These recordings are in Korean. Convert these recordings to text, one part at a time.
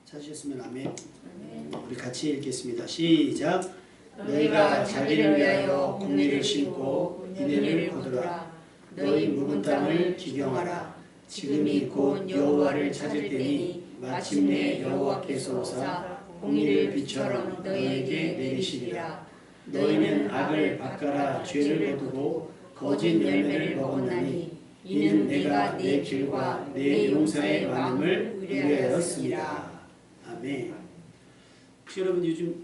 찾으셨으면 아멘. 아멘. 우리 같이 읽겠습니다. 시작. 너희가 자기를 위하여 공리를 심고 은혜를 거두라. 너희 묵은 땅을 기경하라. 지금이 곧 여호와를 찾을 때니 마침내 여호와께서 오사 공의를 빛처럼 너희에게 내리시리라. 너희는 악을 바꿔라 죄를 거두고 거짓 열매를 먹었나니 이는 내가 내 길과 내 용서의 많음을 의뢰하였습니다. 아멘. 혹시 여러분 요즘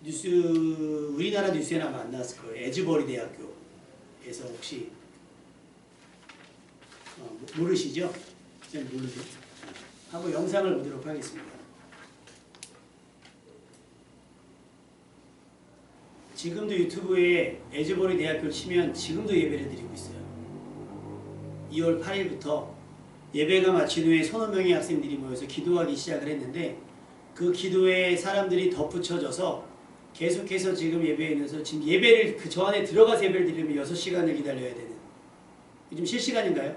뉴스 우리나라 뉴스에나 아마 안 나왔을 거예요. 에즈버리 대학교에서 혹시 모르시죠? 잘 모르죠? 한번 영상을 보도록 하겠습니다. 지금도 유튜브에 에즈버리 대학교를 치면 지금도 예배를 드리고 있어요. 2월 8일부터 예배가 마친 후에 서너 명의 학생들이 모여서 기도하기 시작을 했는데 그 기도에 사람들이 덧붙여져서 계속해서 지금 예배에 있어서 지금 예배를 저 안에 들어가서 예배를 드리면 6시간을 기다려야 되는, 요즘 실시간인가요?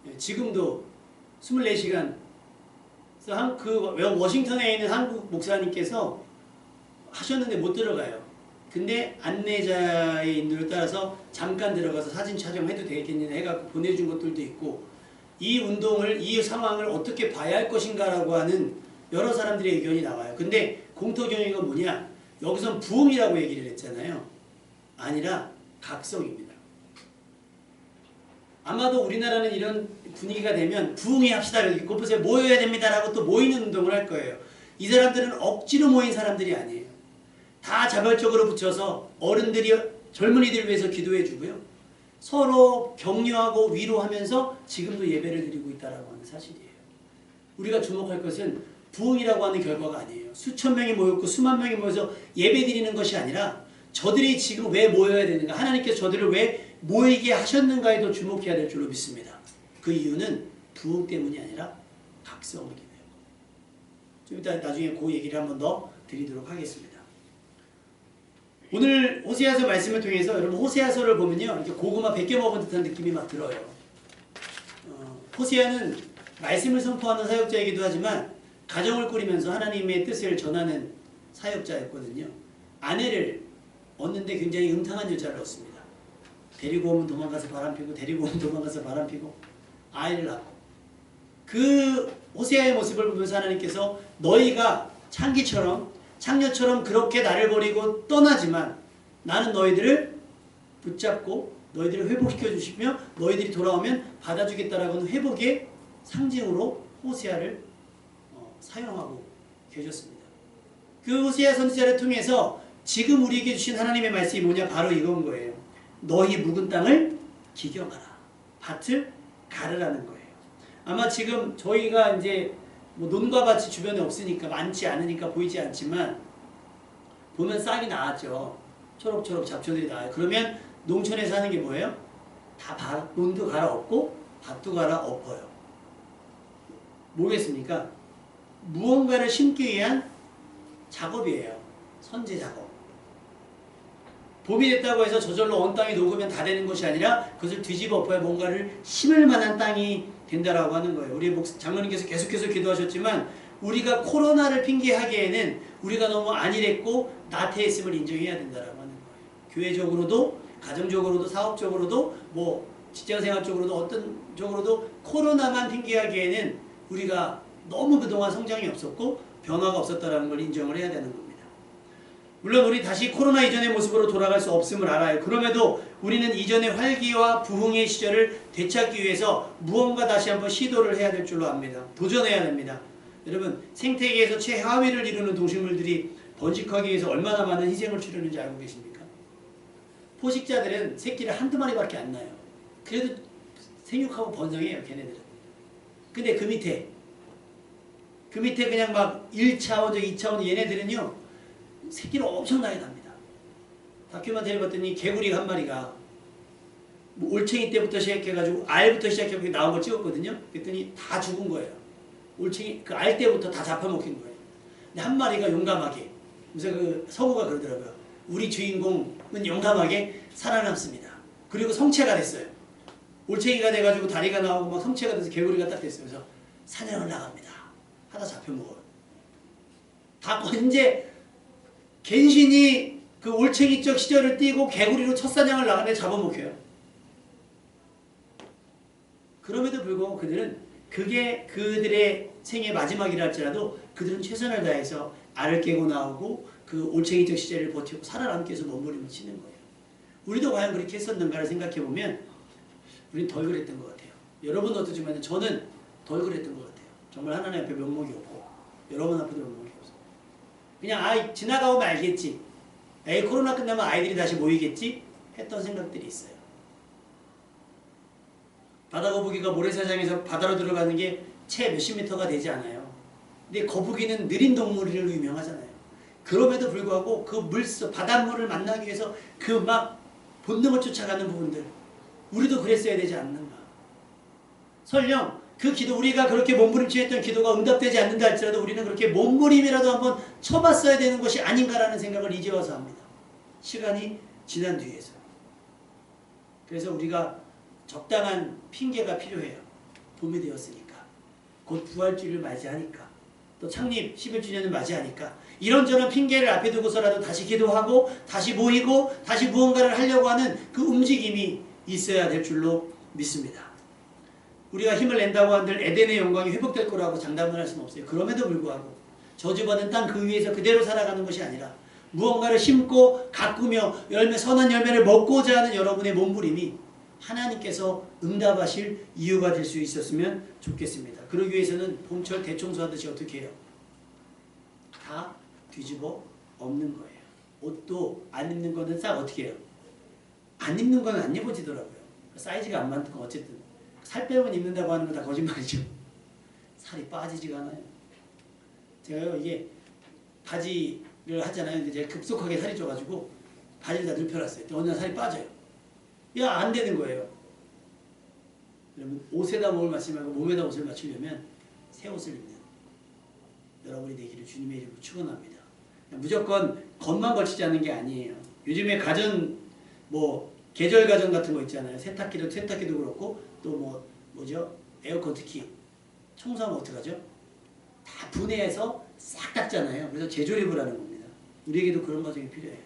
네, 지금도 24시간. 워싱턴에 있는 한국 목사님께서 하셨는데 못 들어가요. 근데 안내자의 인도를 따라서 잠깐 들어가서 사진 촬영해도 되겠느냐 해갖고 보내준 것들도 있고, 이 운동을, 이 상황을 어떻게 봐야 할 것인가라고 하는 여러 사람들의 의견이 나와요. 근데 공통적인 뭐냐? 여기선 부흥이라고 얘기를 했잖아요. 아니라 각성입니다. 아마도 우리나라는 이런 분위기가 되면 부흥회 합시다, 곳곳에 모여야 됩니다라고 또 모이는 운동을 할 거예요. 이 사람들은 억지로 모인 사람들이 아니에요. 다 자발적으로 붙여서 어른들이 젊은이들을 위해서 기도해 주고요. 서로 격려하고 위로하면서 지금도 예배를 드리고 있다라고 하는 사실이에요. 우리가 주목할 것은 부흥이라고 하는 결과가 아니에요. 수천 명이 모였고 수만 명이 모여서 예배 드리는 것이 아니라 저들이 지금 왜 모여야 되는가, 하나님께서 저들을 왜 모이게 하셨는가에 더 주목해야 될 줄로 믿습니다. 그 이유는 부흥 때문이 아니라 각성이기 때문에. 좀 이따 나중에 그 얘기를 한 번 더 드리도록 하겠습니다. 오늘 호세아서 말씀을 통해서 여러분 호세아서를 보면요, 이렇게 고구마 100개 먹은 듯한 느낌이 막 들어요. 호세아는 말씀을 선포하는 사역자이기도 하지만 가정을 꾸리면서 하나님의 뜻을 전하는 사역자였거든요. 아내를 얻는데 굉장히 음탕한 여자를 얻습니다. 데리고 오면 도망가서 바람피고 데리고 오면 도망가서 바람피고 아이를 낳고, 그 호세아의 모습을 보면서 하나님께서 너희가 창녀처럼 그렇게 나를 버리고 떠나지만 나는 너희들을 붙잡고 너희들을 회복시켜 주시며 너희들이 돌아오면 받아주겠다라고 하는 회복의 상징으로 호세아를 사용하고 계셨습니다. 그 호세아 선지자를 통해서 지금 우리에게 주신 하나님의 말씀이 뭐냐, 바로 이건 거예요. 너희 묵은 땅을 기경하라. 밭을 가르라는 거예요. 아마 지금 저희가 이제 논과 밭이 주변에 없으니까, 많지 않으니까 보이지 않지만 보면 싹이 나왔죠. 초록초록 잡초들이 나와요. 그러면 농촌에서 하는 게 뭐예요? 다 논도 갈아엎고 밭도 갈아엎어요. 뭐겠습니까? 무언가를 심기 위한 작업이에요. 선제 작업. 봄이 됐다고 해서 저절로 언 땅이 녹으면 다 되는 것이 아니라 그것을 뒤집어 엎어야 뭔가를 심을 만한 땅이 된다라고 하는 거예요. 우리 장로님께서 계속해서 기도하셨지만 우리가 코로나를 핑계하기에는 우리가 너무 안일했고 나태했음을 인정해야 된다라고 하는 거예요. 교회적으로도 가정적으로도 사업적으로도 직장생활적으로도 어떤 쪽으로도 코로나만 핑계하기에는 우리가 너무 그동안 성장이 없었고 변화가 없었다라는 걸 인정을 해야 되는 겁니다. 물론 우리 다시 코로나 이전의 모습으로 돌아갈 수 없음을 알아요. 그럼에도 우리는 이전의 활기와 부흥의 시절을 되찾기 위해서 무언가 다시 한번 시도를 해야 될 줄로 압니다. 도전해야 됩니다. 여러분, 생태계에서 최하위를 이루는 동식물들이 번식하기 위해서 얼마나 많은 희생을 치르는지 알고 계십니까? 포식자들은 새끼를 한두 마리밖에 안 낳아요. 그래도 생육하고 번성해요, 걔네들은. 근데 그 밑에 그냥 막 1차원적, 2차원적 얘네들은요, 새끼를 엄청나게 납니다. 다큐멘터리 봤더니 개구리 한 마리가 올챙이 때부터 시작해가지고 알부터 시작해서 나온 걸 찍었거든요. 그랬더니 다 죽은 거예요. 올챙이 그 알 때부터 다 잡아먹힌 거예요. 근데 한 마리가 용감하게, 그래서 그 서구가 그러더라고요. 우리 주인공은 용감하게 살아남습니다. 그리고 성체가 됐어요. 올챙이가 돼가지고 다리가 나오고 막 성체가 돼서 개구리가 딱 됐어요. 그래서 사냥을 나갑니다. 하다 잡혀먹어요. 자꾸 이제 갠신이 그 올챙이적 시절을 띄고 개구리로 첫 사냥을 나가는데 잡아먹혀요. 그럼에도 불구하고 그들은 그게 그들의 생의 마지막이라 할지라도 그들은 최선을 다해서 알을 깨고 나오고 그 올챙이적 시절을 버티고 살아남기 위해서 몸부림을 치는 거예요. 우리도 과연 그렇게 했었는가를 생각해보면 우린 덜 그랬던 것 같아요. 여러분 어떠지만 저는 덜 그랬던 것 같아요. 정말 하나님 앞에 면목이 없고 여러분 앞에도 면목이 없어요. 그냥 지나가고 말겠지. 코로나 끝나면 아이들이 다시 모이겠지 했던 생각들이 있어요. 바다거북이가 모래사장에서 바다로 들어가는 게 채 몇십 미터가 되지 않아요. 근데 거북이는 느린 동물로 유명하잖아요. 그럼에도 불구하고 그 물속 바닷물을 만나기 위해서 그 막 본능을 쫓아가는 부분들, 우리도 그랬어야 되지 않는가. 설령 그 기도, 우리가 그렇게 몸부림치했던 기도가 응답되지 않는다 할지라도 우리는 그렇게 몸부림이라도 한번 쳐봤어야 되는 것이 아닌가라는 생각을 이제 와서 합니다. 시간이 지난 뒤에서. 그래서 우리가 적당한 핑계가 필요해요. 봄이 되었으니까. 곧 부활주의를 맞이하니까. 또 창립 11주년을 맞이하니까. 이런저런 핑계를 앞에 두고서라도 다시 기도하고 다시 모이고 다시 무언가를 하려고 하는 그 움직임이 있어야 될 줄로 믿습니다. 우리가 힘을 낸다고 한들 에덴의 영광이 회복될 거라고 장담을 할 수는 없어요. 그럼에도 불구하고 저주받은 땅 그 위에서 그대로 살아가는 것이 아니라 무언가를 심고 가꾸며 선한 열매를 먹고자 하는 여러분의 몸부림이 하나님께서 응답하실 이유가 될 수 있었으면 좋겠습니다. 그러기 위해서는 봄철 대청소하듯이 어떻게 해요? 다 뒤집어 엎는 거예요. 옷도 안 입는 거는 싹 어떻게 해요? 안 입는 거는 안 입어지더라고요. 사이즈가 안 맞는 거 어쨌든 살 빼면 입는다고 하는 건 다 거짓말이죠. 살이 빠지지가 않아요. 제가요 이게 바지를 하잖아요. 근데 제가 급속하게 살이 쪄가지고 바지를 다 눕혀놨어요. 어느 날 살이 빠져요. 야, 안 되는 거예요. 여러분 옷에다 몸을 맞추지 말고 몸에다 옷을 맞추려면 새 옷을 입는 여러분이 되기를 주님의 이름으로 축원합니다. 무조건 겉만 걸치지 않는 게 아니에요. 요즘에 가전 계절 가전 같은 거 있잖아요. 세탁기도 그렇고 또 뭐죠? 에어컨 특히 청소하면 어떡하죠? 다 분해해서 싹 닦잖아요. 그래서 재조립을 하는 겁니다. 우리에게도 그런 과정이 필요해요.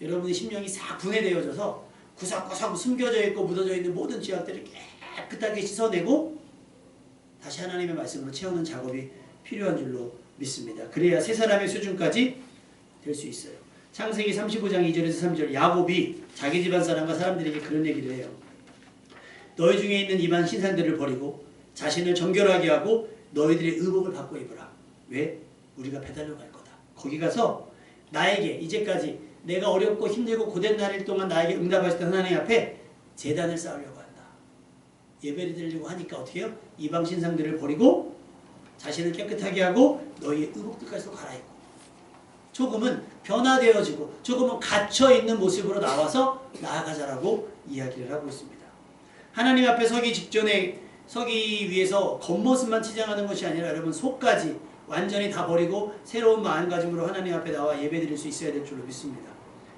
여러분의 심령이 싹 분해되어져서 구석구석 숨겨져 있고 묻어져 있는 모든 죄악들을 깨끗하게 씻어내고 다시 하나님의 말씀으로 채우는 작업이 필요한 줄로 믿습니다. 그래야 새 사람의 수준까지 될 수 있어요. 창세기 35장 2절에서 3절 야곱이 자기 집안 사람과 사람들에게 그런 얘기를 해요. 너희 중에 있는 이방 신상들을 버리고 자신을 정결하게 하고 너희들의 의복을 바꿔 입으라. 왜? 우리가 배달로 갈 거다. 거기 가서 나에게 이제까지 내가 어렵고 힘들고 고된 날 동안 나에게 응답하셨던 하나님 앞에 제단을 쌓으려고 한다. 예배를 드리려고 하니까 어떻게 해요? 이방 신상들을 버리고 자신을 깨끗하게 하고 너희의 의복들까지도 갈아입고 조금은 변화되어지고 조금은 갇혀있는 모습으로 나와서 나아가자라고 이야기를 하고 있습니다. 하나님 앞에 서기 직전에 서기 위해서 겉모습만 치장하는 것이 아니라 여러분 속까지 완전히 다 버리고 새로운 마음가짐으로 하나님 앞에 나와 예배드릴 수 있어야 될 줄로 믿습니다.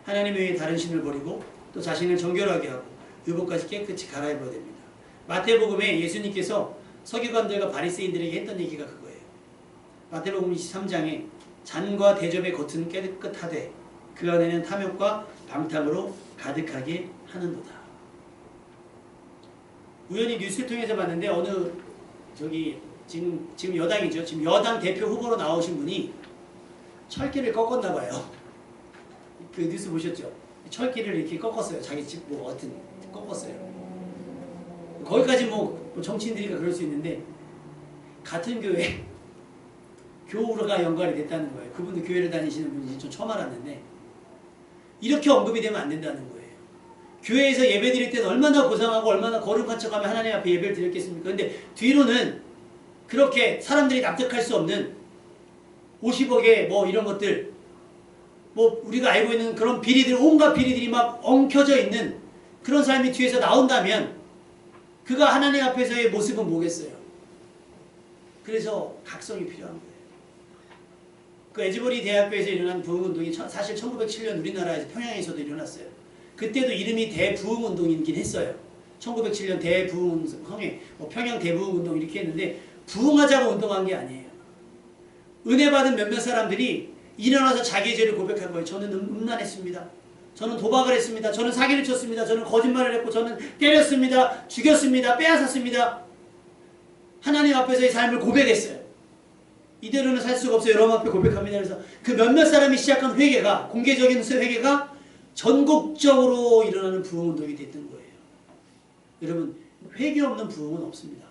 하나님 외에 다른 신을 버리고 또 자신을 정결하게 하고 의복까지 깨끗이 갈아입어야 됩니다. 마태복음에 예수님께서 서기관들과 바리새인들에게 했던 얘기가 그거예요. 마태복음 23장에 잔과 대접의 겉은 깨끗하되 그 안에는 탐욕과 방탕으로 가득하게 하는도다. 우연히 뉴스를 통해서 봤는데 지금 여당이죠. 지금 여당 대표 후보로 나오신 분이 철길을 꺾었나 봐요. 그 뉴스 보셨죠? 철길을 이렇게 꺾었어요. 자기 집 어떤 꺾었어요. 거기까지 정치인들이니까 그럴 수 있는데 같은 교회 교우가 연관이 됐다는 거예요. 그분도 교회를 다니시는 분인지 좀 처음 알았는데 이렇게 언급이 되면 안 된다는 거예요. 교회에서 예배 드릴 때는 얼마나 고상하고 얼마나 거룩한 척하면 하나님 앞에 예배를 드렸겠습니까? 근데 뒤로는 그렇게 사람들이 납득할 수 없는 50억의 이런 것들 우리가 알고 있는 그런 비리들, 온갖 비리들이 막 엉켜져 있는 그런 삶이 뒤에서 나온다면 그가 하나님 앞에서의 모습은 뭐겠어요? 그래서 각성이 필요한 거예요. 그 에즈버리 대학교에서 일어난 부흥운동이 사실 1907년 우리나라에서 평양에서도 일어났어요. 그때도 이름이 대부흥운동이긴 했어요. 1907년 대부흥성회, 평양 대부흥운동 이렇게 했는데 부흥하자고 운동한 게 아니에요. 은혜 받은 몇몇 사람들이 일어나서 자기의 죄를 고백한 거예요. 저는 음란했습니다. 저는 도박을 했습니다. 저는 사기를 쳤습니다. 저는 거짓말을 했고 저는 때렸습니다. 죽였습니다. 빼앗았습니다. 하나님 앞에서의 삶을 고백했어요. 이대로는 살 수가 없어요. 여러분 앞에 고백합니다. 그래서 그 몇몇 사람이 시작한 회개가, 공개적인 회개가 전국적으로 일어나는 부흥운동이 됐던 거예요. 여러분, 회개 없는 부흥은 없습니다.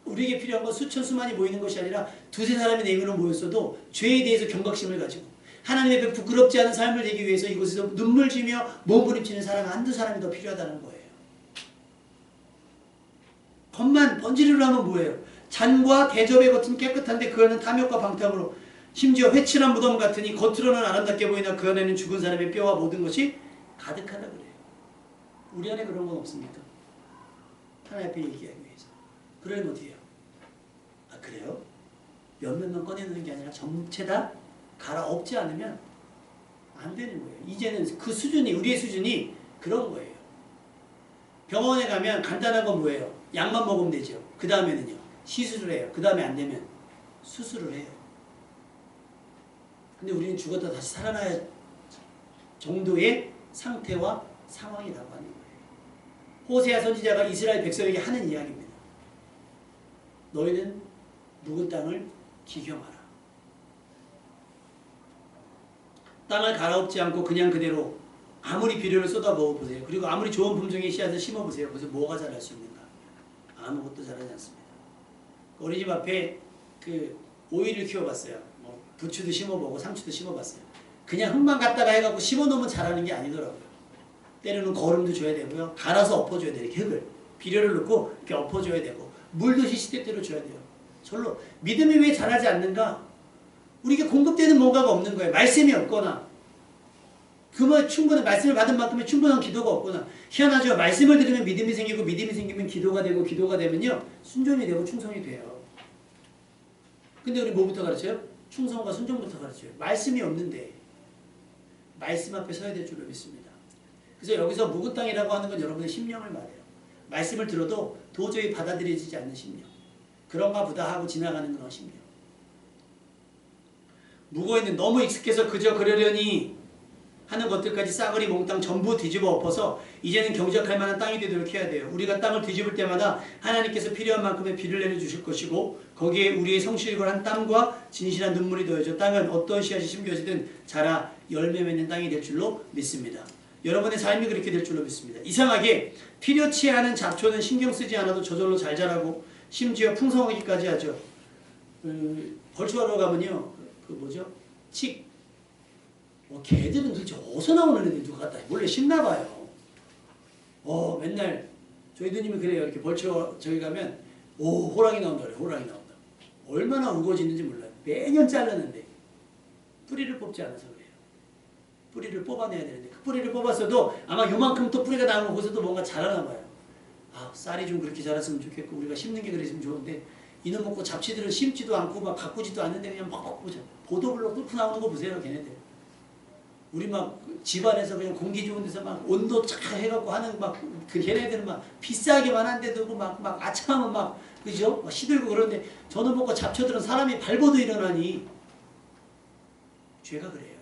우리에게 필요한 건 수천 수만이 모이는 것이 아니라 두세 사람이 네 명으로 모였어도 죄에 대해서 경각심을 가지고 하나님 앞에 부끄럽지 않은 삶을 되기 위해서 이곳에서 눈물 지며 몸부림치는 사람 한두 사람이 더 필요하다는 거예요. 겉만 번지르르 하면 뭐예요? 잔과 대접의 겉은 깨끗한데 그 안은 탐욕과 방탕으로 심지어 회칠한 무덤 같으니 겉으로는 아름답게 보이나 그 안에는 죽은 사람의 뼈와 모든 것이 가득하다 그래요. 우리 안에 그런 건 없습니까? 하나님 앞에 얘기하기 위해서. 그러면 어떻게 해요? 아 그래요? 몇몇만 꺼내는 게 아니라 전체 다 갈아엎지 않으면 안 되는 거예요. 이제는 그 수준이, 우리의 수준이 그런 거예요. 병원에 가면 간단한 건 뭐예요? 약만 먹으면 되죠. 그 다음에는요, 시술을 해요. 그 다음에 안 되면 수술을 해요. 근데 우리는 죽었다 다시 살아날 정도의 상태와 상황이라고 하는 거예요. 호세아 선지자가 이스라엘 백성에게 하는 이야기입니다. 너희는 묵은 땅을 기경하라. 땅을 갈아엎지 않고 그냥 그대로 아무리 비료를 쏟아부어 보세요. 그리고 아무리 좋은 품종의 씨앗을 심어보세요. 그래서 뭐가 자랄 수 있는가? 아무것도 자라지 않습니다. 우리 집 앞에 그 오이를 키워봤어요. 뭐 부추도 심어보고 상추도 심어봤어요. 그냥 흙만 갖다가 해갖고 심어놓으면 자라는 게 아니더라고요. 때로는 거름도 줘야 되고요. 갈아서 엎어줘야 돼요. 이렇게 흙을. 비료를 넣고 이렇게 엎어줘야 되고 물도 시시때때로 줘야 돼요. 절로 믿음이 왜 자라지 않는가? 우리에게 공급되는 뭔가가 없는 거예요. 말씀이 없거나 그만 충분한 말씀을 받은 만큼의 충분한 기도가 없거나. 희한하죠. 말씀을 들으면 믿음이 생기고 믿음이 생기면 기도가 되고 기도가 되면요 순종이 되고 충성이 돼요. 근데 우리 뭐부터 가르쳐요? 충성과 순종부터 가르쳐요. 말씀이 없는데 말씀 앞에 서야 될 줄로 믿습니다. 그래서 여기서 묵은 땅이라고 하는 건 여러분의 심령을 말해요. 말씀을 들어도 도저히 받아들여지지 않는 심령. 그런가 보다 하고 지나가는 그런 심령. 묵어있는, 너무 익숙해서 그저 그러려니 하는 것들까지 싸그리 몽땅 전부 뒤집어 엎어서 이제는 경작할 만한 땅이 되도록 해야 돼요. 우리가 땅을 뒤집을 때마다 하나님께서 필요한 만큼의 비를 내려주실 것이고 거기에 우리의 성실과 한 땀과 진실한 눈물이 더해져 땅은 어떤 씨앗이 심겨지든 자라 열매 맺는 땅이 될 줄로 믿습니다. 여러분의 삶이 그렇게 될 줄로 믿습니다. 이상하게 필요치 않은 잡초는 신경 쓰지 않아도 저절로 잘 자라고 심지어 풍성하기까지 하죠. 벌초하러 가면요, 그 뭐죠? 개들은 도대체 어디서 나오는 애들이 누가 갖다 몰래 심나봐요. 맨날 저희 누님이 그래요. 이렇게 벌초 저기 가면 호랑이 나온다 그래요. 호랑이 나온다. 얼마나 우거지는지 몰라요. 매년 자르는데 뿌리를 뽑지 않아서 그래요. 뿌리를 뽑아내야 되는데 그 뿌리를 뽑았어도 아마 요만큼 또 뿌리가 나오면 거기서도 뭔가 자라나 봐요. 쌀이 좀 그렇게 자랐으면 좋겠고 우리가 심는 게 그랬으면 좋은데 이놈 먹고 잡치들은 심지도 않고 막 가꾸지도 않는데 그냥 막 보죠. 보도블록 뚫고 나오는 거 보세요. 걔네들. 우리 막 집안에서 그냥 공기 좋은 데서 막 온도 착 해갖고 하는 막 그 걔네들은 막 비싸게만 한데도 막 아차하면 막 그죠? 막 시들고 그러는데 저는 먹고 잡초들은 사람이 밟아도 일어나니 죄가 그래요.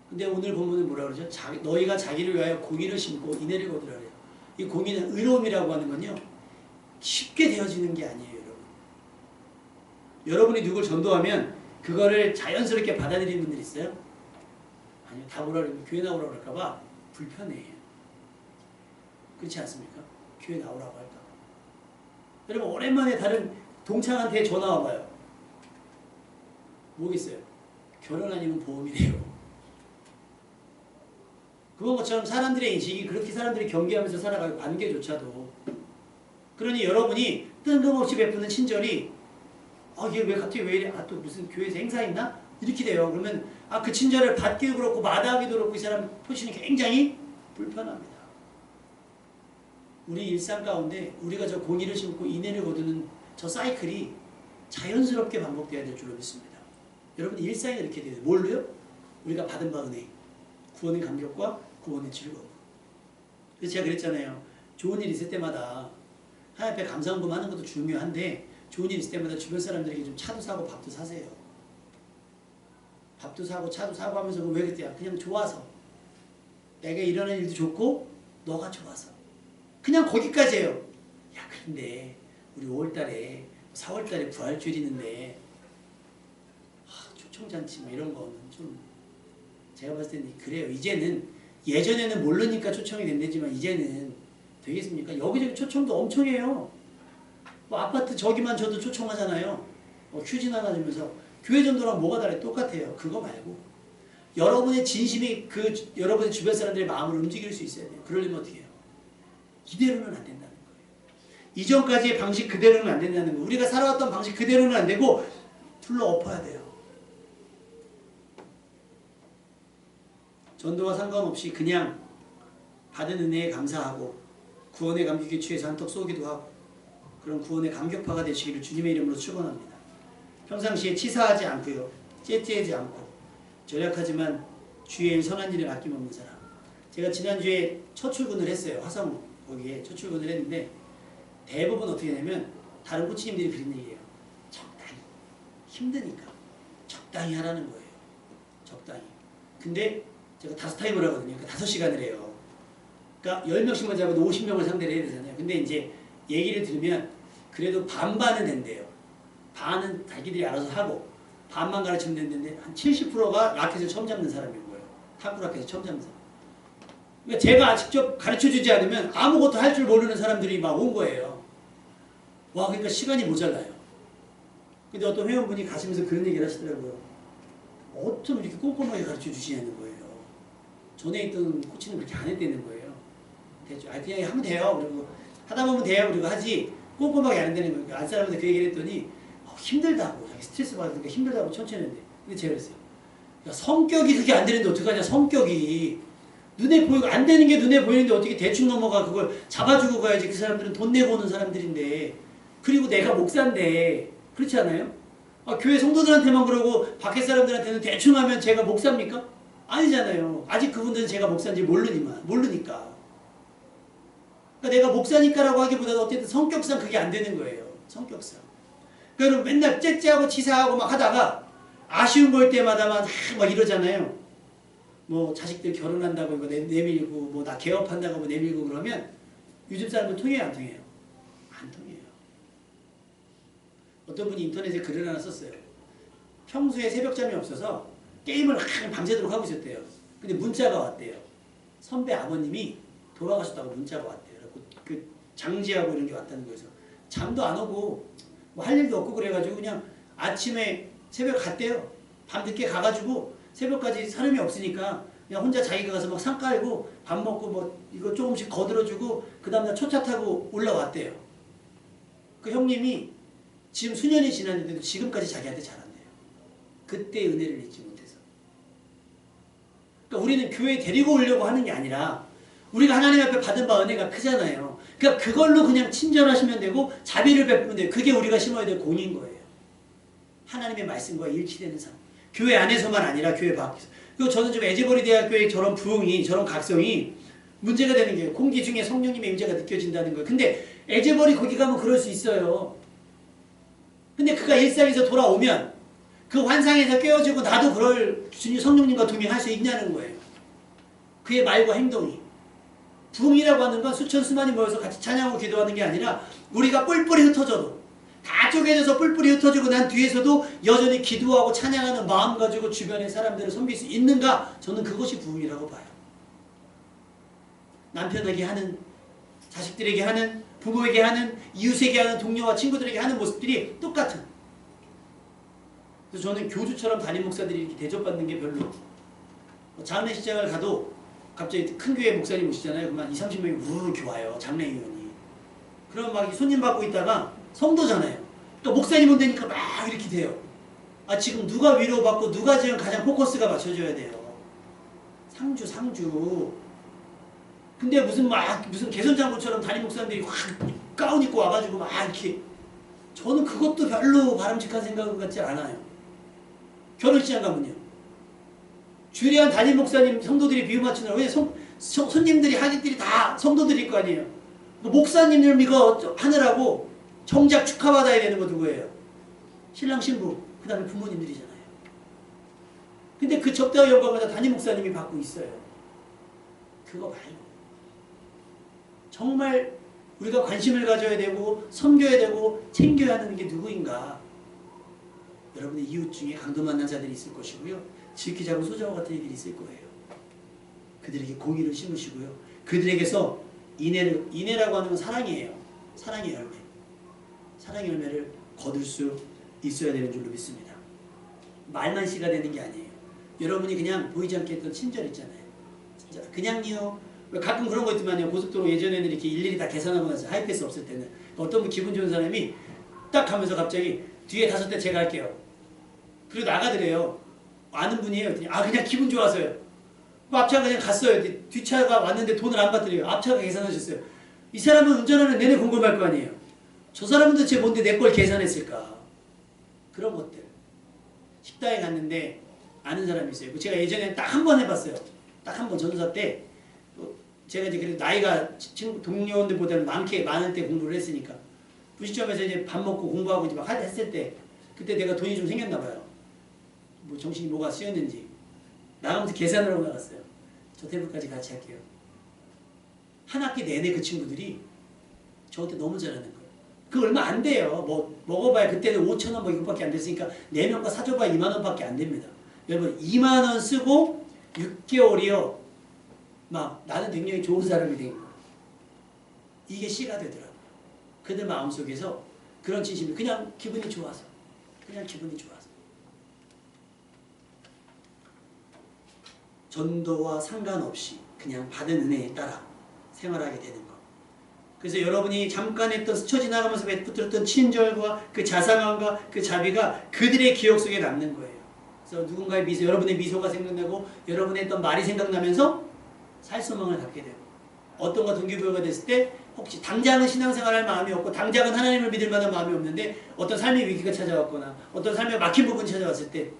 근데 오늘 본문은 뭐라 그러죠? 너희가 자기를 위하여 공의를 심고 인애를 거두라 그래요. 이 공의는 의로움이라고 하는 건요. 쉽게 되어지는 게 아니에요, 여러분. 여러분이 누굴 전도하면 그거를 자연스럽게 받아들이는 분들 있어요? 아니요, 다 뭐라 그러면 교회 나오라고 할까봐 불편해요. 그렇지 않습니까? 교회 나오라고 할까봐. 여러분, 오랜만에 다른 동창한테 전화 와봐요. 뭐겠어요? 결혼 아니면 보험이래요. 그런 것처럼 사람들의 인식이 그렇게 사람들이 경계하면서 살아가고 관계조차도. 그러니 여러분이 뜬금없이 베푸는 친절이 얘 왜 갑자기 왜 이래? 또 무슨 교회에서 행사 있나? 이렇게 돼요. 그러면 그 친절을 받기도 그렇고 마다하기도 그렇고 이 사람 포지션이 굉장히 불편합니다. 우리 일상 가운데 우리가 저 공의를 심고 인애를 거두는 저 사이클이 자연스럽게 반복돼야 될 줄로 믿습니다. 여러분 일상이 이렇게 돼요. 뭘로요? 우리가 받은 바 은혜, 구원의 감격과 구원의 즐거움. 그래서 제가 그랬잖아요. 좋은 일 있을 때마다 하나님 앞에 감사헌금하는 것도 중요한데 좋은 일 있을 때마다 주변 사람들에게 좀 차도 사고 밥도 사세요. 밥도 사고 차도 사고 하면서 왜 그랬대요? 그냥 좋아서. 내가 일어나는 일도 좋고 너가 좋아서. 그냥 거기까지예요. 야 그런데 우리 5월달에 4월달에 부활주일 있는데 초청잔치 뭐 이런 거는 좀 제가 봤을 때는 그래요. 이제는 예전에는 모르니까 초청이 된다지만 이제는 되겠습니까? 여기저기 초청도 엄청 해요. 뭐 아파트 저기만 저도 초청하잖아요. 휴지 나눠주면서 교회 전도랑 뭐가 다르 똑같아요. 그거 말고 여러분의 진심이 그 여러분의 주변 사람들의 마음을 움직일 수 있어야 돼요. 그러려면 어떻게 해요? 이대로는 안 된다는 거예요. 이전까지의 방식 그대로는 안 된다는 거예요. 우리가 살아왔던 방식 그대로는 안 되고 둘러 엎어야 돼요. 전도와 상관없이 그냥 받은 은혜에 감사하고 구원의 감격에 취해서 한턱 쏘기도 하고 그런 구원의 감격파가 되시기를 주님의 이름으로 축원합니다. 평상시에 치사하지 않고요. 째째하지 않고 절약하지만 주의 선한 일을 아낌없는 사람. 제가 지난주에 첫 출근을 했어요. 화성 거기에 첫 출근을 했는데 대부분 어떻게 되냐면 다른 코치님들이 그런 얘기예요. 적당히. 힘드니까 적당히 하라는 거예요. 적당히. 근데 제가 5타임을 하거든요. 그러니까 5시간을 해요. 그러니까 10명씩만 잡아도 50명을 상대를 해야 되잖아요. 근데 이제 얘기를 들으면 그래도 반반은 된대요. 반은 자기들이 알아서 하고 반만 가르치면 된다는데 한 70%가 라켓을 처음 잡는 사람인 거예요. 탁구 라켓을 처음 잡는 사람. 그러니까 제가 직접 가르쳐주지 않으면 아무것도 할 줄 모르는 사람들이 막 온 거예요. 와, 그러니까 시간이 모자라요. 근데 어떤 회원분이 가시면서 그런 얘기를 하시더라고요. 어쩜 이렇게 꼼꼼하게 가르쳐 주시냐는 거예요. 전에 있던 코치는 그렇게 안 했다는 거예요. 대충 그냥 하면 돼요. 그리고 하다 보면 돼요. 그리고 하지 꼼꼼하게 안 한다는 거예요. 안 사람한테 그 얘기를 했더니 힘들다고 자기 스트레스 받으니까 힘들다고 천천히 했는데 근데 제가 그랬어요. 야, 성격이 그게 안 되는데 어떡하냐. 성격이 눈에 보이고 안 되는 게 눈에 보이는데 어떻게 대충 넘어가. 그걸 잡아주고 가야지. 그 사람들은 돈 내고 오는 사람들인데 그리고 내가 목사인데 그렇지 않아요? 교회 성도들한테만 그러고 밖에 사람들한테는 대충 하면 제가 목사입니까? 아니잖아요. 아직 그분들은 제가 목사인지 모르니까. 그러니까 내가 목사니까라고 하기보다는 어쨌든 성격상 그게 안 되는 거예요. 성격상. 그러면 맨날 째째하고 치사하고 막 하다가 아쉬운 걸 때마다 막 이러잖아요. 뭐 자식들 결혼한다고 이거 내밀고 뭐 나 개업한다고 뭐 내밀고 그러면 요즘 사람들 통해요, 안 통해요? 안 통해요. 어떤 분이 인터넷에 글을 하나 썼어요. 평소에 새벽잠이 없어서 게임을 밤새도록 하고 있었대요. 근데 문자가 왔대요. 선배 아버님이 돌아가셨다고 문자가 왔대요. 그 장지하고 이런 게 왔다는 거에서 잠도 안 오고 뭐 할 일도 없고 그래가지고 그냥 아침에 새벽 갔대요. 밤늦게 가가지고 새벽까지 사람이 없으니까 그냥 혼자 자기가 가서 막 산 깔고 밥 먹고 뭐 이거 조금씩 거들어주고 그 다음날 초차 타고 올라왔대요. 그 형님이 지금 수년이 지났는데도 지금까지 자기한테 잘한대요. 그때 은혜를 잊지 못해서. 그러니까 우리는 교회에 데리고 오려고 하는 게 아니라 우리가 하나님 앞에 받은 바 은혜가 크잖아요. 그러니까 그걸로 그냥 친절하시면 되고 자비를 베푸면 돼요. 그게 우리가 심어야 될 공인 거예요. 하나님의 말씀과 일치되는 삶. 교회 안에서만 아니라 교회 밖에서. 그리고 저는 좀 에제버리 대학교의 저런 부흥이, 저런 각성이 문제가 되는 게 공기 중에 성령님의 임재가 느껴진다는 거예요. 근데 에제버리 거기 가면 그럴 수 있어요. 근데 그가 일상에서 돌아오면 그 환상에서 깨어지고 나도 그럴 주님 성령님과 동행할 수 있냐는 거예요. 그의 말과 행동이. 부흥이라고 하는 건 수천 수만이 모여서 같이 찬양하고 기도하는 게 아니라 우리가 뿔뿔이 흩어져도 다 쪼개져서 뿔뿔이 흩어지고 난 뒤에서도 여전히 기도하고 찬양하는 마음 가지고 주변의 사람들을 섬길 수 있는가? 저는 그것이 부흥이라고 봐요. 남편에게 하는, 자식들에게 하는, 부모에게 하는, 이웃에게 하는, 동료와 친구들에게 하는 모습들이 똑같은. 그래서 저는 교주처럼 담임 목사들이 이렇게 대접받는 게 별로. 장례식장을 가도 갑자기 큰 교회 목사님 오시잖아요. 그러면 20-30명이 우르르 이렇게 와요. 장례위원이. 그러면 막 손님 받고 있다가 성도잖아요. 또 목사님 온다니까 막 이렇게 돼요. 지금 누가 위로받고 누가 지금 가장 포커스가 맞춰져야 돼요. 상주. 근데 무슨 개선장군처럼 담임 목사님들이 확 가운 입고 와가지고 막 이렇게. 저는 그것도 별로 바람직한 생각 같지 않아요. 결혼식장 가면요. 주례한 담임 목사님 성도들이 비유 맞추느라 왜 손님들이 하객들이 다 성도들일 거 아니에요. 목사님들 이거 하느라고 정작 축하받아야 되는 거 누구예요? 신랑 신부 그 다음에 부모님들이잖아요. 근데 그 적당한 영광을 다 담임 목사님이 받고 있어요. 그거 말고 정말 우리가 관심을 가져야 되고 섬겨야 되고 챙겨야 하는 게 누구인가? 여러분의 이웃 중에 강도 만난 자들이 있을 것이고요. 지극히 작은 소자와 같은 이들이 있을 거예요. 그들에게 공의를 심으시고요. 그들에게서 인애라고 하는 건 사랑이에요. 사랑의 열매. 사랑의 열매를 거둘 수 있어야 되는 줄로 믿습니다. 말만 씨가 되는 게 아니에요. 여러분이 그냥 보이지 않게 했던 친절 있잖아요. 진짜 그냥요. 가끔 그런 거 있지만요. 고속도로 예전에는 이렇게 일일이 다 계산하고 나서 하이패스 없을 때는 어떤 분 기분 좋은 사람이 딱 가면서 갑자기 뒤에 5대 제가 할게요. 그리고 나가더래요. 아는 분이에요. 그냥 기분 좋아서요. 앞차가 그냥 갔어요. 뒷차가 왔는데 돈을 안 받더래요. 앞차가 계산하셨어요. 이 사람은 운전하는 내내 궁금할 거 아니에요. 저 사람은 도대체 뭔데 내 걸 계산했을까? 그런 것들. 식당에 갔는데 아는 사람이 있어요. 제가 예전에 딱 한 번 해봤어요. 딱 한 번 전도사 때 제가 이제 그래도 나이가 동료원들보다는 많을 때 공부를 했으니까 부시점에서 이제 밥 먹고 공부하고 이제 막 했을 때 그때 내가 돈이 좀 생겼나 봐요. 뭐 정신이 뭐가 쓰였는지 나가면서 계산을 하고 나갔어요. 저 테이블까지 같이 할게요. 한 학기 내내 그 친구들이 저한테 너무 잘하는 거예요. 그거 얼마 안 돼요. 뭐 먹어봐야 그때는 5,000원 뭐 이것밖에 안 됐으니까 4명과 사줘봐야 2만 원밖에 안 됩니다. 여러분 2만 원 쓰고 6개월이요. 막 나는 굉장히 좋은 사람이 된 거예요. 이게 씨가 되더라고요. 그들 마음속에서 그런 진심이 그냥 기분이 좋아서 그냥 기분이 좋아서 전도와 상관없이 그냥 받은 은혜에 따라 생활하게 되는 것. 그래서 여러분이 잠깐 했던 스쳐 지나가면서 베풀었던 친절과 그 자상함과 그 자비가 그들의 기억 속에 남는 거예요. 그래서 누군가의 미소, 여러분의 미소가 생각나고 여러분의 했던 말이 생각나면서 살소망을 갖게 되고 어떤가 동기부여가 됐을 때 혹시 당장은 신앙생활할 마음이 없고 당장은 하나님을 믿을 만한 마음이 없는데 어떤 삶의 위기가 찾아왔거나 어떤 삶의 막힌 부분이 찾아왔을 때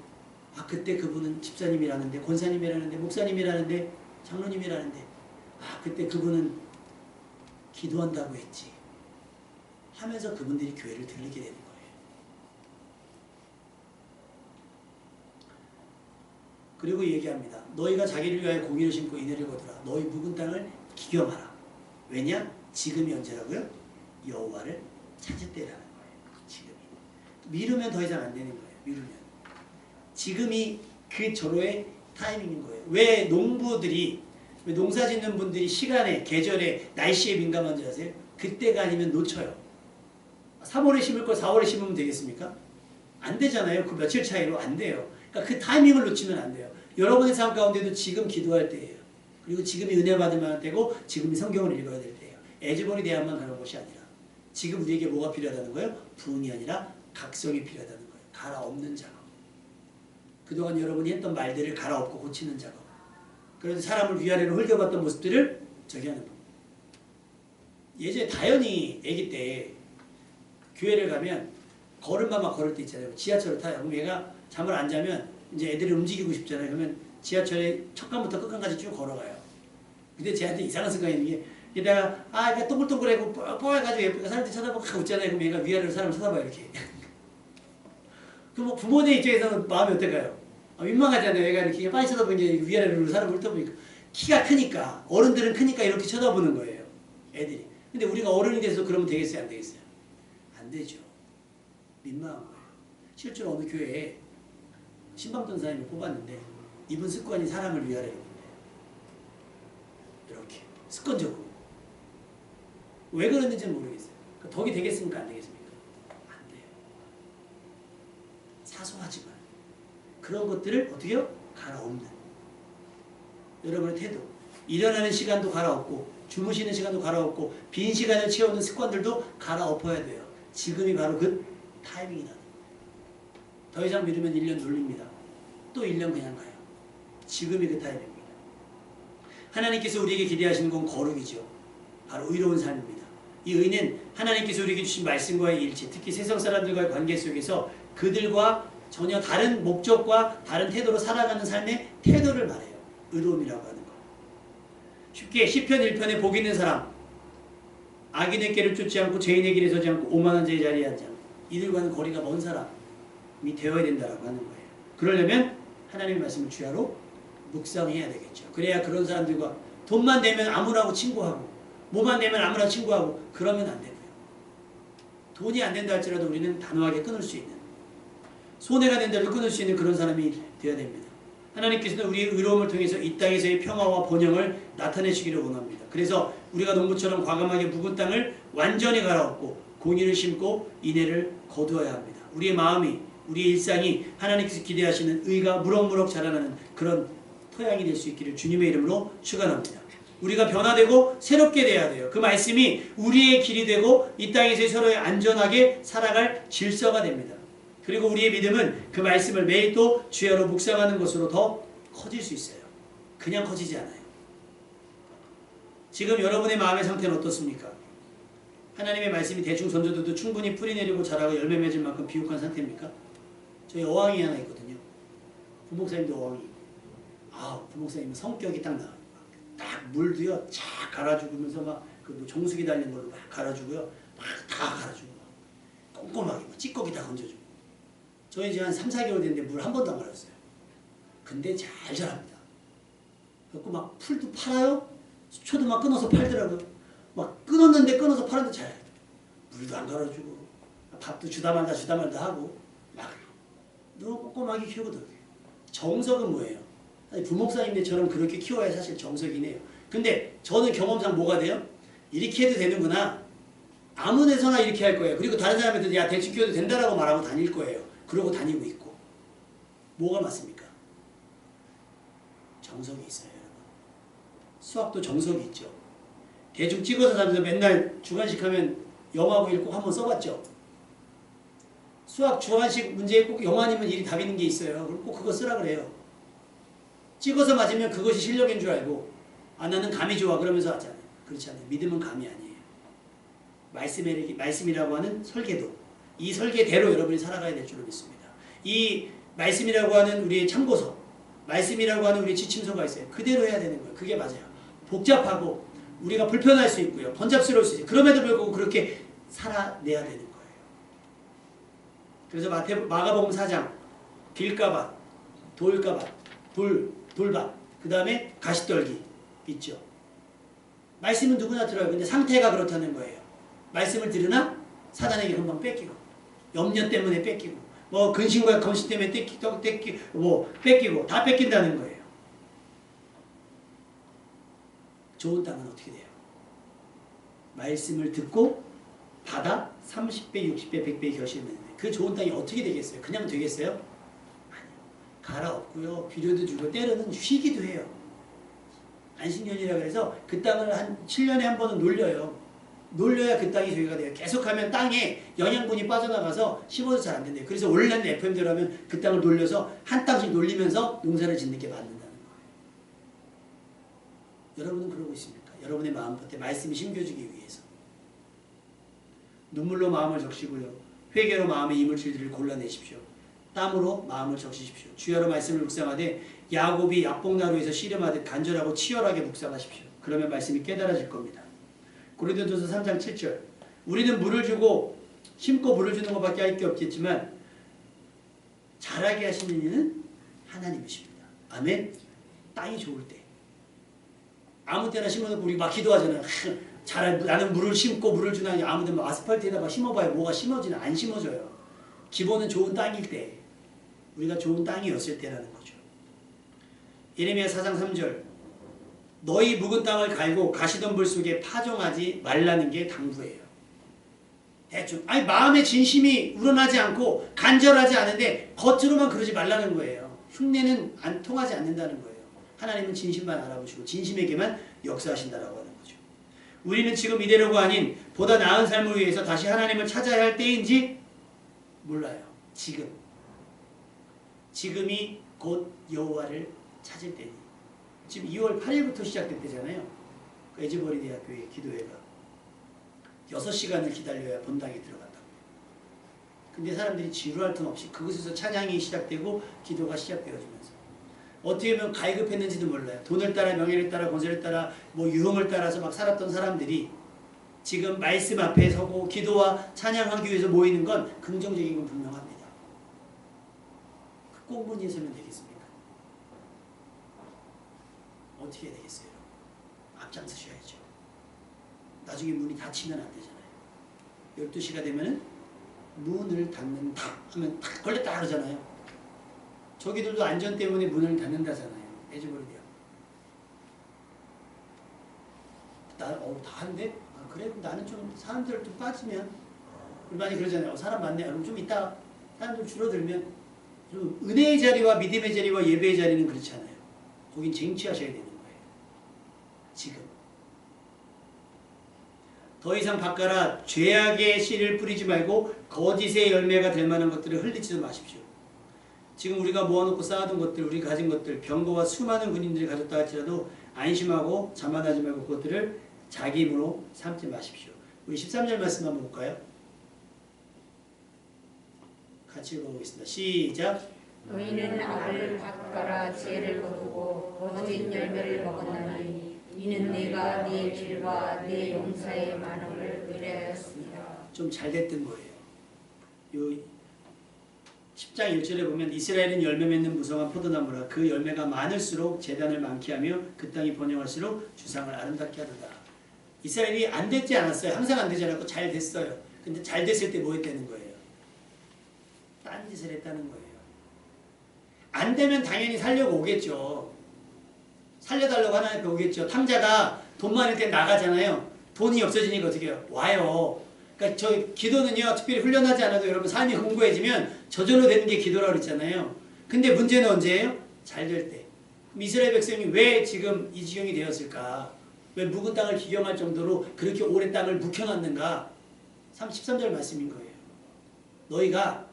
그때 그분은 집사님이라는데 권사님이라는데 목사님이라는데 장로님이라는데 그때 그분은 기도한다고 했지 하면서 그분들이 교회를 들리게 되는 거예요. 그리고 얘기합니다. 너희가 자기를 위하여 공의를 심고 인애를 거두라. 너희 묵은 땅을 기경하라. 왜냐? 지금이 언제라고요? 여호와를 찾을 때라는 거예요. 지금이. 미루면 더 이상 안 되는 거예요. 미루면. 지금이 그 절호의 타이밍인 거예요. 왜 농부들이 왜 농사 짓는 분들이 시간에, 계절에, 날씨에 민감한 줄 아세요? 그때가 아니면 놓쳐요. 3월에 심을 걸 4월에 심으면 되겠습니까? 안 되잖아요. 그 며칠 차이로 안 돼요. 그러니까 그 타이밍을 놓치면 안 돼요. 여러분의 삶 가운데도 지금 기도할 때예요. 그리고 지금이 은혜 받을 만한 때고 지금이 성경을 읽어야 될 때예요. 에즈본이 대한만 가는 것이 아니라 지금 우리에게 뭐가 필요하다는 거예요? 부흥이 아니라 각성이 필요하다는 거예요. 갈아엎는 작업. 그동안 여러분이 했던 말들을 갈아엎고 고치는 작업. 그래서 사람을 위아래로 흘겨봤던 모습들을 저기 하는 거. 예전에 다현이 아기 때 교회를 가면 걸음만 막 걸을 때 있잖아요. 지하철을 타요. 그럼 얘가 잠을 안 자면 이제 애들이 움직이고 싶잖아요. 그러면 지하철에 첫 칸부터 끝 칸까지 쭉 걸어가요. 근데 쟤한테 이상한 습관이 있는 게 얘다가 얘가 동글동글하고 뽀해가지고 예쁘니까 사람들이 쳐다보고 웃잖아요. 그럼 얘가 위아래로 사람을 쳐다봐요. 이렇게. 그럼 뭐 부모님 입장에서는 마음이 어떨까요? 민망하잖아요. 얘가 이렇게 빨리 쳐다보는 게 위아래로 사람을 훑어보니까 키가 크니까 어른들은 크니까 이렇게 쳐다보는 거예요. 애들이. 근데 우리가 어른이 돼서 그러면 되겠어요? 안 되겠어요? 안 되죠. 민망한 거예요. 실제로 어느 교회에 신방전사님을 뽑았는데 이분 습관이 사람을 위아래로 본대요. 이렇게 습관적으로. 왜 그랬는지는 모르겠어요. 덕이 되겠습니까? 안 되겠습니까? 안 돼요. 사소하지만 그런 것들을 어떻게 해요? 갈아엎는. 여러분의 태도. 일어나는 시간도 갈아엎고 주무시는 시간도 갈아엎고 빈 시간을 채우는 습관들도 갈아엎어야 돼요. 지금이 바로 그 타이밍이 나는. 더 이상 미루면 1년 놀립니다. 또 1년 그냥 가요. 지금이 그 타이밍입니다. 하나님께서 우리에게 기대하시는 건 거룩이죠. 바로 의로운 삶입니다. 이 의는 하나님께서 우리에게 주신 말씀과의 일치, 특히 세상 사람들과의 관계 속에서 그들과 전혀 다른 목적과 다른 태도로 살아가는 삶의 태도를 말해요. 의로움이라고 하는 거. 쉽게 시편 1편에 복 있는 사람, 악인의 길을 쫓지 않고 죄인의 길에 서지 않고 오만한 자의 자리에 앉지 않고 이들과는 거리가 먼 사람이 되어야 된다고 하는 거예요. 그러려면 하나님의 말씀을 주야로 묵상해야 되겠죠. 그래야 그런 사람들과 돈만 되면 아무나고 친구하고 뭐만 되면 아무나 친구하고 그러면 안 되고요. 돈이 안 된다 할지라도 우리는 단호하게 끊을 수 있는, 손해가 된다도 끊을 수 있는 그런 사람이 되어야 됩니다. 하나님께서는 우리의 의로움을 통해서 이 땅에서의 평화와 번영을 나타내시기를 원합니다. 그래서 우리가 농부처럼 과감하게 묵은 땅을 완전히 갈아엎고 공의를 심고 인애를 거두어야 합니다. 우리의 마음이, 우리의 일상이 하나님께서 기대하시는 의가 무럭무럭 자라나는 그런 토양이 될 수 있기를 주님의 이름으로 축원합니다. 우리가 변화되고 새롭게 돼야 돼요. 그 말씀이 우리의 길이 되고 이 땅에서 서로의 안전하게 살아갈 질서가 됩니다. 그리고 우리의 믿음은 그 말씀을 매일 또 주야로 묵상하는 것으로 더 커질 수 있어요. 그냥 커지지 않아요. 지금 여러분의 마음의 상태는 어떻습니까? 하나님의 말씀이 대충 던져도 충분히 뿌리 내리고 자라고 열매 맺을 만큼 비옥한 상태입니까? 저희 어항이 하나 있거든요. 부목사님도 어항이. 부목사님은 성격이 딱 나와요. 딱 물도요, 쫙 갈아주면서 막 그 정수기 달린 걸로 막 갈아주고요. 막 다 갈아주고 꼼꼼하게 막 찌꺼기 다 건져주고. 저희 이제 한 3, 4개월 됐는데 물 한 번도 안 갈았어요. 근데 잘 자랍니다. 그래서 막 풀도 팔아요. 수초도 막 끊어서 팔더라고요. 막 끊었는데 끊어서 팔았는데 잘 물도 안 갈아주고 밥도 주다 말다 하고 막 너무 꼼꼼하게 키우거든요. 정석은 뭐예요? 부목사님들처럼 그렇게 키워야 사실 정석이네요. 근데 저는 경험상 뭐가 돼요? 이렇게 해도 되는구나. 아무 데서나 이렇게 할 거예요. 그리고 다른 사람한테 야 대충 키워도 된다라고 말하고 다닐 거예요. 그러고 다니고 있고. 뭐가 맞습니까? 정석이 있어요, 여러분. 수학도 정석이 있죠. 대충 찍어서 다면서 맨날 주관식 하면 영하고 일 꼭 한번 써봤죠. 수학 주관식 문제에 꼭 영 아니면 일이 답이는 게 있어요. 그럼 꼭 그거 쓰라 그래요. 찍어서 맞으면 그것이 실력인 줄 알고 나는 감이 좋아 그러면서 하잖아요. 그렇지 않아요. 믿음은 감이 아니에요. 말씀이라고 하는 설계도, 이 설계대로 여러분이 살아가야 될 줄로 믿습니다. 이 말씀이라고 하는 우리의 참고서, 말씀이라고 하는 우리의 지침서가 있어요. 그대로 해야 되는 거예요. 그게 맞아요. 복잡하고 우리가 불편할 수 있고요. 번잡스러울 수 있어요. 그럼에도 불구하고 그렇게 살아내야 되는 거예요. 그래서 마가복음 4장 길가밭, 돌가밭, 돌밭, 그 다음에 가시떨기 있죠. 말씀은 누구나 들어요. 근데 상태가 그렇다는 거예요. 말씀을 들으나 사단에게 금방 뺏기고, 염려 때문에 뺏기고, 뭐 근심과 검심 때문에 뺏기고 다 뺏긴다는 거예요. 좋은 땅은 어떻게 돼요? 말씀을 듣고 받아 30배, 60배, 100배 겨시면 그 좋은 땅이 어떻게 되겠어요? 그냥 되겠어요? 아니요. 갈아엎고요. 비료도 주고 때로는 쉬기도 해요. 안식년이라 그래서 그 땅을 한 7년에 한 번은 놀려요. 놀려야 그 땅이 저기가 돼요. 계속하면 땅에 영양분이 빠져나가서 심어서 잘 안 된대요. 그래서 원래는 FM대로 하면 그 땅을 놀려서 한 땅씩 놀리면서 농사를 짓는 게 맞는다는 거예요. 여러분은 그러고 있습니까? 여러분의 마음밭에 말씀이 심겨주기 위해서. 눈물로 마음을 적시고요. 회개로 마음의 이물질들을 골라내십시오. 땀으로 마음을 적시십시오. 주야로 말씀을 묵상하되 야곱이 약복나루에서 씨름하듯 간절하고 치열하게 묵상하십시오. 그러면 말씀이 깨달아질 겁니다. 고린도전서 3장 7절. 우리는 물을 주고 심고 물을 주는 것밖에 할 게 없겠지만 자라게 하시는 이는 하나님이십니다. 아멘. 땅이 좋을 때 아무 때나 심어놓고 우리 막 기도하잖아요. 나는 물을 심고 물을 주나 아무 데나 아스팔트에다 막 심어봐요. 뭐가 심어지나 안 심어져요. 기본은 좋은 땅일 때, 우리가 좋은 땅이었을 때라는 거죠. 예레미야 4장 3절. 너희 묵은 땅을 갈고 가시덤불 속에 파종하지 말라는 게 당부예요. 대충 마음의 진심이 우러나지 않고 간절하지 않은데 겉으로만 그러지 말라는 거예요. 흉내는 통하지 않는다는 거예요. 하나님은 진심만 알아보시고 진심에게만 역사하신다라고 하는 거죠. 우리는 지금 이대로가 아닌 보다 나은 삶을 위해서 다시 하나님을 찾아야 할 때인지 몰라요. 지금이 곧 여호와를 찾을 때니. 지금 2월 8일부터 시작됐대잖아요. 그 에즈버리 대학교의 기도회가 6시간을 기다려야 본당에 들어간다고. 근데 사람들이 지루할 틈 없이 그곳에서 찬양이 시작되고 기도가 시작되어지면서 어떻게 보면 갈급했는지도 몰라요. 돈을 따라 명예를 따라 권세를 따라 뭐 유흥을 따라서 막 살았던 사람들이 지금 말씀 앞에 서고 기도와 찬양하기 위해서 모이는 건 긍정적인 건 분명합니다. 그 꽁분이 서면 되겠습니까? 어떻게 해야 되겠어요? 앞장서셔야죠. 나중에 문이 닫히면 안 되잖아요. 12시가 되면은 문을 닫는다 하면 탁 걸렸다 그러잖아요. 저기들도 안전 때문에 문을 닫는다잖아요. 에즈버리 대학. 다 한대? 아, 그래? 그럼 나는 좀 사람들 좀 빠지면 많이 그러잖아요. 사람 많네. 그럼 좀 이따 사람들 줄어들면 좀 은혜의 자리와 믿음의 자리와 예배의 자리는 그렇지 않아요. 거긴 쟁취하셔야 되는 거예요. 지금. 더 이상 바꿔라. 죄악의 씨를 뿌리지 말고 거짓의 열매가 될 만한 것들을 흘리지도 마십시오. 지금 우리가 모아놓고 쌓아둔 것들, 우리 가진 것들, 병거와 수많은 군인들이 가졌다 할지라도 안심하고 자만하지 말고 그것들을 자기 힘으로 삼지 마십시오. 우리 13절 말씀 한번 볼까요? 같이 읽어보겠습니다. 시작. 너희는 악을 바꿔라 죄를 거두고 거짓 열매를 먹었나니 이는 내가 네 길과 네 용사의 많음을 의뢰하였습니다. 좀 잘됐던 거예요. 요 10장 1절에 보면 이스라엘은 열매 맺는 무성한 포도나무라 그 열매가 많을수록 재단을 많게 하며 그 땅이 번영할수록 주상을 아름답게 하도다. 이스라엘이 안 됐지 않았어요. 항상 안 되지 않았고 잘 됐어요. 근데 잘 됐을 때 뭐 했다는 거예요? 딴 짓을 했다는 거예요. 안 되면 당연히 살려고 오겠죠. 살려달라고 하나님께 오겠죠. 탕자가 돈 많을 때 나가잖아요. 돈이 없어지니까 어떻게 해요? 와요. 그러니까 저 기도는요. 특별히 훈련하지 않아도 여러분 삶이 공고해지면 저절로 되는 게 기도라고 그랬잖아요. 근데 문제는 언제예요? 잘 될 때. 이스라엘 백성이 왜 지금 이 지경이 되었을까? 왜 묵은 땅을 기경할 정도로 그렇게 오래 땅을 묵혀놨는가? 13절 말씀인 거예요. 너희가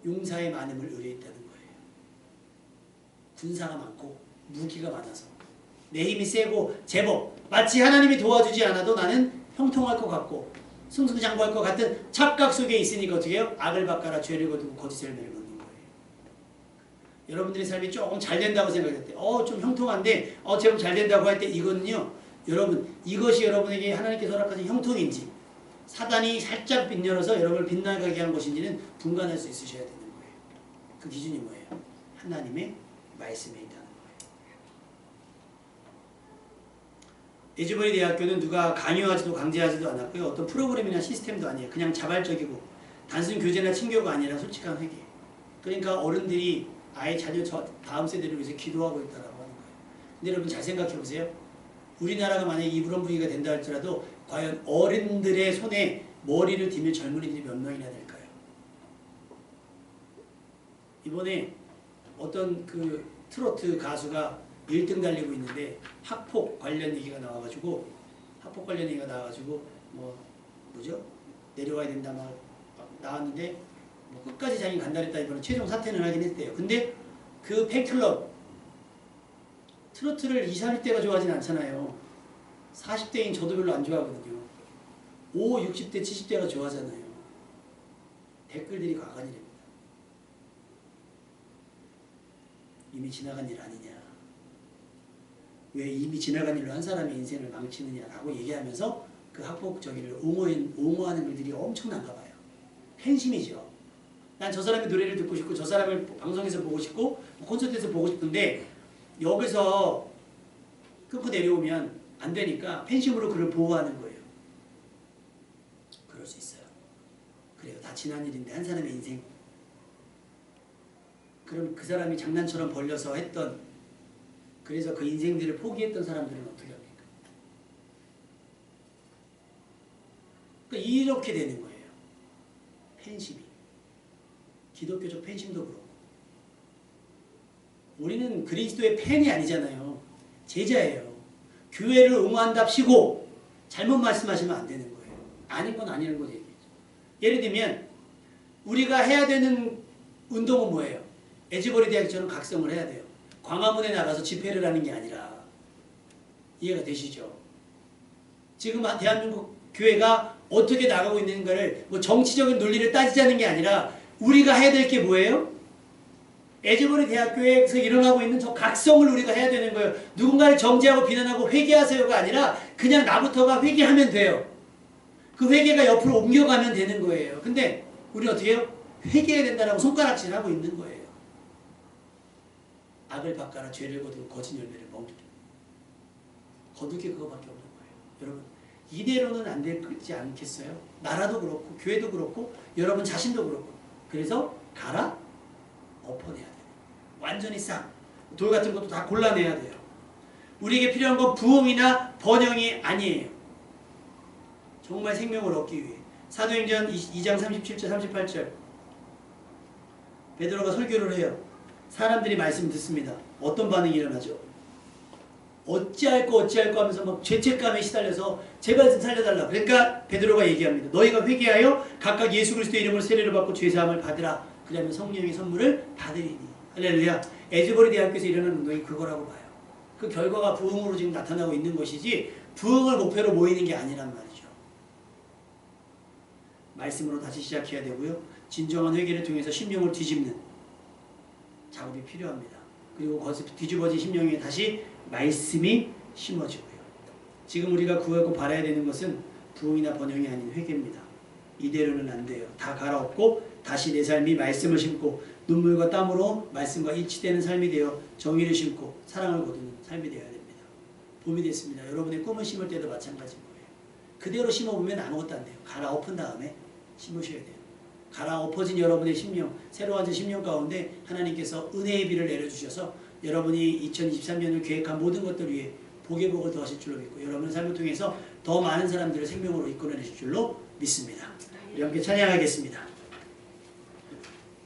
용사의 많음을 의뢰했다는 거예요. 군사가 많고 무기가 많아서 내 힘이 세고 제법 마치 하나님이 도와주지 않아도 나는 형통할 것 같고 승승장구할 것 같은 착각 속에 있으니까 어떻게 해요? 악을 바꿔라 죄를 거두고 거짓 열매를 먹는 거예요. 여러분들의 삶이 조금 잘 된다고 생각할 때 좀 형통한데 제법 잘 된다고 할 때 이거는요. 여러분 이것이 여러분에게 하나님께서 허락하신 형통인지 사단이 살짝 빗열어서 여러분을 빗나가게 한 것인지는 분간할 수 있으셔야 되는 거예요. 그 기준이 뭐예요? 하나님의 말씀에 있다는 거예요. 에즈버리 대학교는 누가 강요하지도 강제하지도 않았고요. 어떤 프로그램이나 시스템도 아니에요. 그냥 자발적이고 단순 교제나 친교가 아니라 솔직한 회개. 그러니까 어른들이 아예 자녀 다음 세대를 위해서 기도하고 있다라고 하는 거예요. 근데 여러분 잘 생각해 보세요. 우리나라가 만약에 이런 분위기가 된다 할지라도 과연 어른들의 손에 머리를 디밀 젊은이들이 몇 명이나 될까요? 이번에 어떤 그 트로트 가수가 1등 달리고 있는데 학폭 관련 얘기가 나와가지고 뭐죠? 내려와야 된다 막 나왔는데 뭐 끝까지 자기 간다랬다 이번에 최종 사퇴는 하긴 했대요. 근데 그 팬클럽 트로트를 20, 30대가 좋아하진 않잖아요. 40대인 저도 별로 안 좋아하거든요. 50, 60대, 70대가 좋아하잖아요. 댓글들이 가관이랍니다. 이미 지나간 일 아니냐. 왜 이미 지나간 일로 한 사람의 인생을 망치느냐라고 얘기하면서 그 학폭 저기를 옹호하는 글들이 엄청난가 봐요. 팬심이죠. 난 저 사람의 노래를 듣고 싶고 저 사람을 방송에서 보고 싶고 콘서트에서 보고 싶은데 여기서 끊고 내려오면 안 되니까 팬심으로 그를 보호하는 거예요. 그럴 수 있어요. 그래요. 다 지난 일인데 한 사람의 인생. 그럼 그 사람이 장난처럼 벌려서 했던 그래서 그 인생들을 포기했던 사람들은 어떻게 합니까? 그러니까 이렇게 되는 거예요. 팬심이. 기독교적 팬심도 그렇고. 우리는 그리스도의 팬이 아니잖아요. 제자예요. 교회를 응원한답시고 잘못 말씀하시면 안 되는 거예요. 아닌 건 아니라는 거 얘기해요. 예를 들면 우리가 해야 되는 운동은 뭐예요? 에즈버리 대학처럼 각성을 해야 돼요. 광화문에 나가서 집회를 하는 게 아니라. 이해가 되시죠? 지금 대한민국 교회가 어떻게 나가고 있는가를 뭐 정치적인 논리를 따지자는 게 아니라 우리가 해야 될 게 뭐예요? 에즈버리 대학교에서 일어나고 있는 저 각성을 우리가 해야 되는 거예요. 누군가를 정죄하고 비난하고 회개하세요가 아니라 그냥 나부터가 회개하면 돼요. 그 회개가 옆으로 옮겨가면 되는 거예요. 근데 우리 어떻게 해요? 회개해야 된다고 손가락질하고 있는 거예요. 악을 바꿔라 죄를 거두고 거짓 열매를 먹으리. 거둘 게 그거밖에 없는 거예요. 여러분 이대로는 안 되지 않겠어요? 나라도 그렇고 교회도 그렇고 여러분 자신도 그렇고. 그래서 갈아 엎어내야 돼요. 완전히 싹. 돌 같은 것도 다 골라내야 돼요. 우리에게 필요한 건 부흥이나 번영이 아니에요. 정말 생명을 얻기 위해. 사도행전 2장 37절 38절 베드로가 설교를 해요. 사람들이 말씀 듣습니다. 어떤 반응이 일어나죠? 어찌할꼬 하면서 막 죄책감에 시달려서 제발 좀 살려달라. 그러니까 베드로가 얘기합니다. 너희가 회개하여 각각 예수 그리스도의 이름으로 세례를 받고 죄사함을 받으라. 그러면 성령의 선물을 받으리니. 할렐루야. 에즈버리 대학교에서 일어나는 운동이 그거라고 봐요. 그 결과가 부흥으로 지금 나타나고 있는 것이지 부흥을 목표로 모이는 게 아니란 말이죠. 말씀으로 다시 시작해야 되고요. 진정한 회개를 통해서 심령을 뒤집는 작업이 필요합니다. 그리고 거기서 뒤집어진 심령 위에 다시 말씀이 심어지고요. 지금 우리가 구하고 바라야 되는 것은 부흥이나 번영이 아닌 회개입니다. 이대로는 안 돼요. 다 갈아엎고 다시 내 삶이 말씀을 심고 눈물과 땀으로 말씀과 일치되는 삶이 되어 정의를 심고 사랑을 거두는 삶이 되어야 됩니다. 봄이 됐습니다. 여러분의 꿈을 심을 때도 마찬가지인 거예요. 그대로 심어보면 아무것도 안 돼요. 갈아엎은 다음에 심으셔야 돼요. 갈아엎어진 여러분의 심령, 새로워진 심령 가운데 하나님께서 은혜의 비를 내려주셔서 여러분이 2023년을 계획한 모든 것들 위해 복의 복을 더하실 줄로 믿고 여러분의 삶을 통해서 더 많은 사람들을 생명으로 이끌어내실 줄로 믿습니다. 우리 함께 찬양하겠습니다.